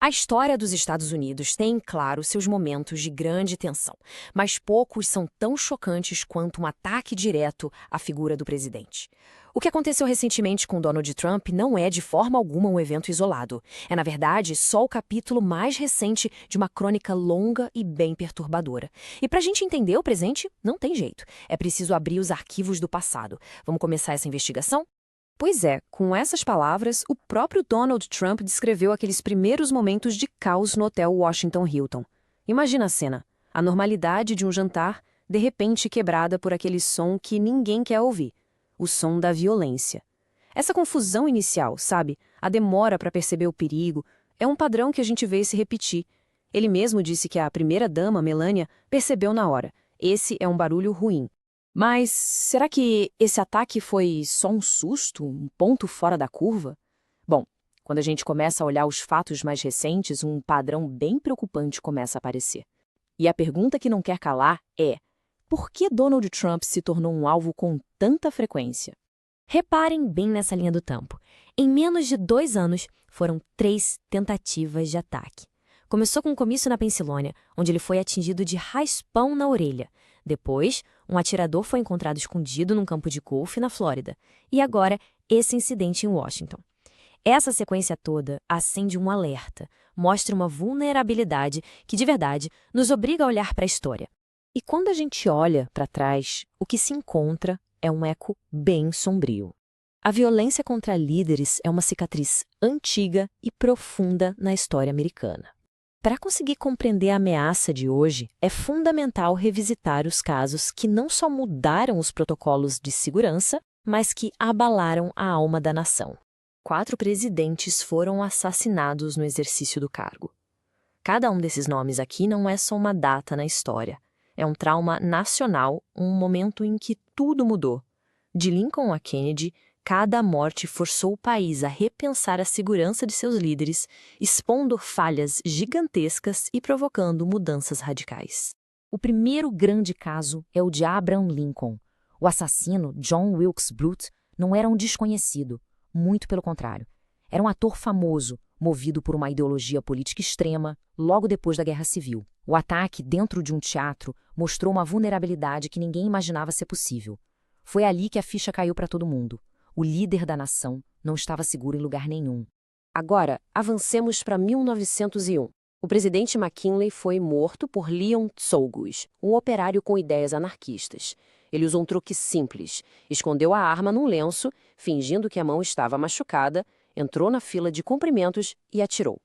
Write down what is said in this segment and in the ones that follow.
A história dos Estados Unidos tem, claro, seus momentos de grande tensão, mas poucos são tão chocantes quanto um ataque direto à figura do presidente. O que aconteceu recentemente com Donald Trump não é de forma alguma um evento isolado. É, na verdade, só o capítulo mais recente de uma crônica longa e bem perturbadora. E para a gente entender o presente, não tem jeito. É preciso abrir os arquivos do passado. Vamos começar essa investigação? Pois é, com essas palavras, o próprio Donald Trump descreveu aqueles primeiros momentos de caos no hotel Washington Hilton. Imagina a cena, a normalidade de um jantar, de repente quebrada por aquele som que ninguém quer ouvir, o som da violência. Essa confusão inicial, sabe, a demora para perceber o perigo, é um padrão que a gente vê se repetir. Ele mesmo disse que a primeira-dama, Melania, percebeu na hora. Esse é um barulho ruim. Mas será que esse ataque foi só um susto, um ponto fora da curva? Bom, quando a gente começa a olhar os fatos mais recentes, um padrão bem preocupante começa a aparecer. E a pergunta que não quer calar é: por que Donald Trump se tornou um alvo com tanta frequência? Reparem bem nessa linha do tempo. Em menos de 2 anos, foram 3 tentativas de ataque. Começou com um comício na Pensilvânia, onde ele foi atingido de raspão na orelha. Depois, um atirador foi encontrado escondido num campo de golfe na Flórida. E agora, esse incidente em Washington. Essa sequência toda acende um alerta, mostra uma vulnerabilidade que, de verdade, nos obriga a olhar para a história. E quando a gente olha para trás, o que se encontra é um eco bem sombrio. A violência contra líderes é uma cicatriz antiga e profunda na história americana. Para conseguir compreender a ameaça de hoje, é fundamental revisitar os casos que não só mudaram os protocolos de segurança, mas que abalaram a alma da nação. 4 presidentes foram assassinados no exercício do cargo. Cada um desses nomes aqui não é só uma data na história. É um trauma nacional, um momento em que tudo mudou. De Lincoln a Kennedy, cada morte forçou o país a repensar a segurança de seus líderes, expondo falhas gigantescas e provocando mudanças radicais. O primeiro grande caso é o de Abraham Lincoln. O assassino, John Wilkes Booth, não era um desconhecido, muito pelo contrário. Era um ator famoso, movido por uma ideologia política extrema, logo depois da Guerra Civil. O ataque dentro de um teatro mostrou uma vulnerabilidade que ninguém imaginava ser possível. Foi ali que a ficha caiu para todo mundo. O líder da nação não estava seguro em lugar nenhum. Agora, avancemos para 1901. O presidente McKinley foi morto por Leon Czolgosz, um operário com ideias anarquistas. Ele usou um truque simples, escondeu a arma num lenço, fingindo que a mão estava machucada, entrou na fila de cumprimentos e atirou.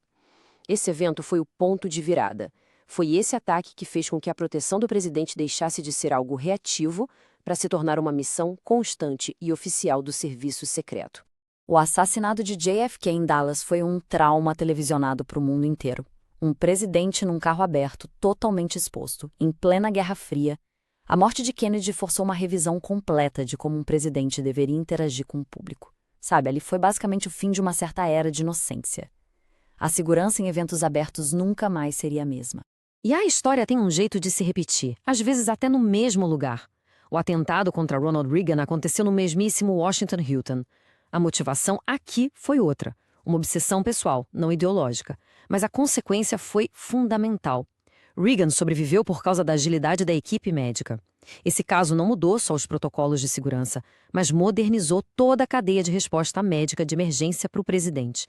Esse evento foi o ponto de virada. Foi esse ataque que fez com que a proteção do presidente deixasse de ser algo reativo para se tornar uma missão constante e oficial do serviço secreto. O assassinato de JFK em Dallas foi um trauma televisionado para o mundo inteiro. Um presidente num carro aberto, totalmente exposto, em plena Guerra Fria. A morte de Kennedy forçou uma revisão completa de como um presidente deveria interagir com o público. Sabe, ali foi basicamente o fim de uma certa era de inocência. A segurança em eventos abertos nunca mais seria a mesma. E a história tem um jeito de se repetir, às vezes até no mesmo lugar. O atentado contra Ronald Reagan aconteceu no mesmíssimo Washington Hilton. A motivação aqui foi outra, uma obsessão pessoal, não ideológica. Mas a consequência foi fundamental. Reagan sobreviveu por causa da agilidade da equipe médica. Esse caso não mudou só os protocolos de segurança, mas modernizou toda a cadeia de resposta médica de emergência para o presidente.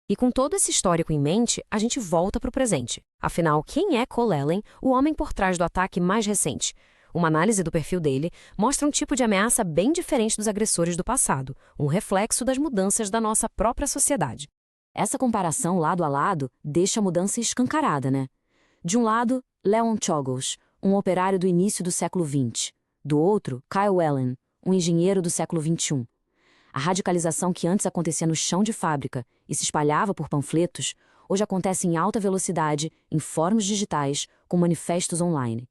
E com todo esse histórico em mente, a gente volta para o presente. Afinal, quem é Cole Allen, o homem por trás do ataque mais recente? Uma análise do perfil dele mostra um tipo de ameaça bem diferente dos agressores do passado, um reflexo das mudanças da nossa própria sociedade. Essa comparação lado a lado deixa a mudança escancarada, né? De um lado, Leon Czolgosz, um operário do início do século XX. Do outro, Kyle Allen, um engenheiro do século XXI. A radicalização que antes acontecia no chão de fábrica e se espalhava por panfletos, hoje acontece em alta velocidade, em fóruns digitais, com manifestos online.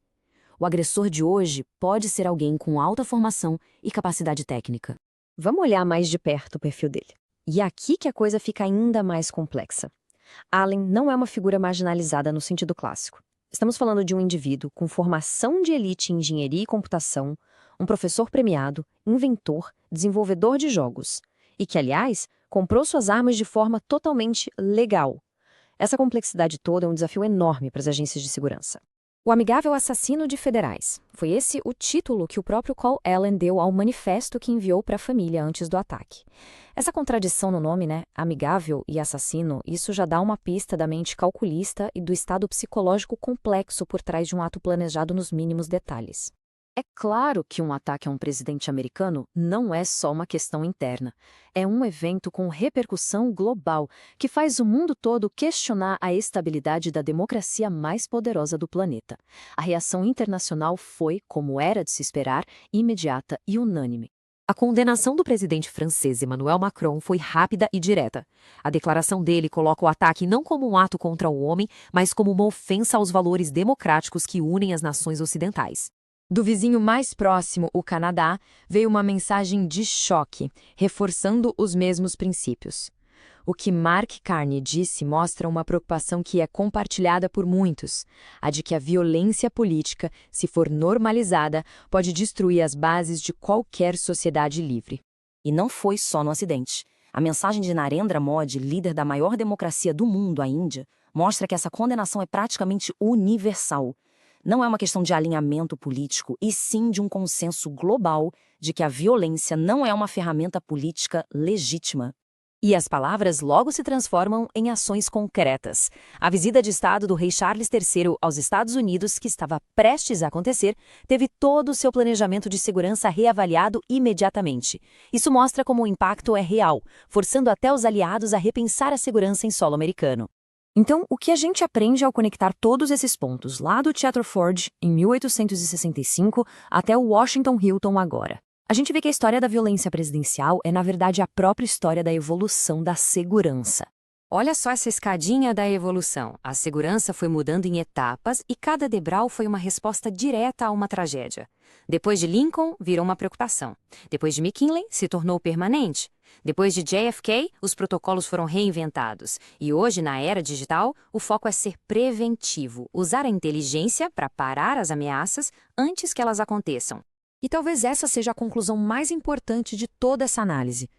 O agressor de hoje pode ser alguém com alta formação e capacidade técnica. Vamos olhar mais de perto o perfil dele. E é aqui que a coisa fica ainda mais complexa. Allen não é uma figura marginalizada no sentido clássico. Estamos falando de um indivíduo com formação de elite em engenharia e computação, um professor premiado, inventor, desenvolvedor de jogos, e que, aliás, comprou suas armas de forma totalmente legal. Essa complexidade toda é um desafio enorme para as agências de segurança. O amigável assassino de federais. Foi esse o título que o próprio Cole Allen deu ao manifesto que enviou para a família antes do ataque. Essa contradição no nome, né? Amigável e assassino, isso já dá uma pista da mente calculista e do estado psicológico complexo por trás de um ato planejado nos mínimos detalhes. É claro que um ataque a um presidente americano não é só uma questão interna. É um evento com repercussão global que faz o mundo todo questionar a estabilidade da democracia mais poderosa do planeta. A reação internacional foi, como era de se esperar, imediata e unânime. A condenação do presidente francês Emmanuel Macron foi rápida e direta. A declaração dele coloca o ataque não como um ato contra o homem, mas como uma ofensa aos valores democráticos que unem as nações ocidentais. Do vizinho mais próximo, o Canadá, veio uma mensagem de choque, reforçando os mesmos princípios. O que Mark Carney disse mostra uma preocupação que é compartilhada por muitos, a de que a violência política, se for normalizada, pode destruir as bases de qualquer sociedade livre. E não foi só no Ocidente. A mensagem de Narendra Modi, líder da maior democracia do mundo, a Índia, mostra que essa condenação é praticamente universal. Não é uma questão de alinhamento político, e sim de um consenso global de que a violência não é uma ferramenta política legítima. E as palavras logo se transformam em ações concretas. A visita de Estado do rei Charles III aos Estados Unidos, que estava prestes a acontecer, teve todo o seu planejamento de segurança reavaliado imediatamente. Isso mostra como o impacto é real, forçando até os aliados a repensar a segurança em solo americano. Então, o que a gente aprende ao conectar todos esses pontos, lá do Teatro Ford, em 1865, até o Washington Hilton agora? A gente vê que a história da violência presidencial é, na verdade, a própria história da evolução da segurança. Olha só essa escadinha da evolução. A segurança foi mudando em etapas e cada degrau foi uma resposta direta a uma tragédia. Depois de Lincoln, virou uma preocupação. Depois de McKinley, se tornou permanente. Depois de JFK, os protocolos foram reinventados. E hoje, na era digital, o foco é ser preventivo, usar a inteligência para parar as ameaças antes que elas aconteçam. E talvez essa seja a conclusão mais importante de toda essa análise.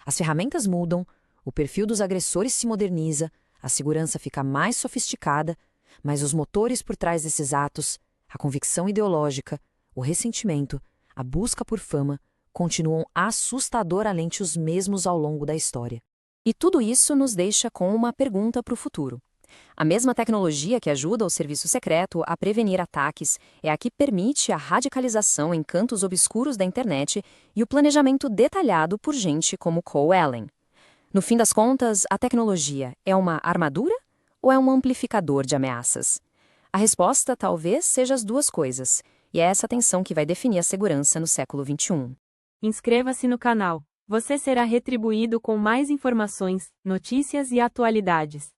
As ferramentas mudam, o perfil dos agressores se moderniza, a segurança fica mais sofisticada, mas os motores por trás desses atos, a convicção ideológica, o ressentimento, a busca por fama, continuam assustadoramente os mesmos ao longo da história. E tudo isso nos deixa com uma pergunta para o futuro. A mesma tecnologia que ajuda o serviço secreto a prevenir ataques é a que permite a radicalização em cantos obscuros da internet e o planejamento detalhado por gente como Cole Allen. No fim das contas, a tecnologia é uma armadura ou é um amplificador de ameaças? A resposta talvez seja as duas coisas, e é essa tensão que vai definir a segurança no século XXI. Inscreva-se no canal. Você será retribuído com mais informações, notícias e atualidades.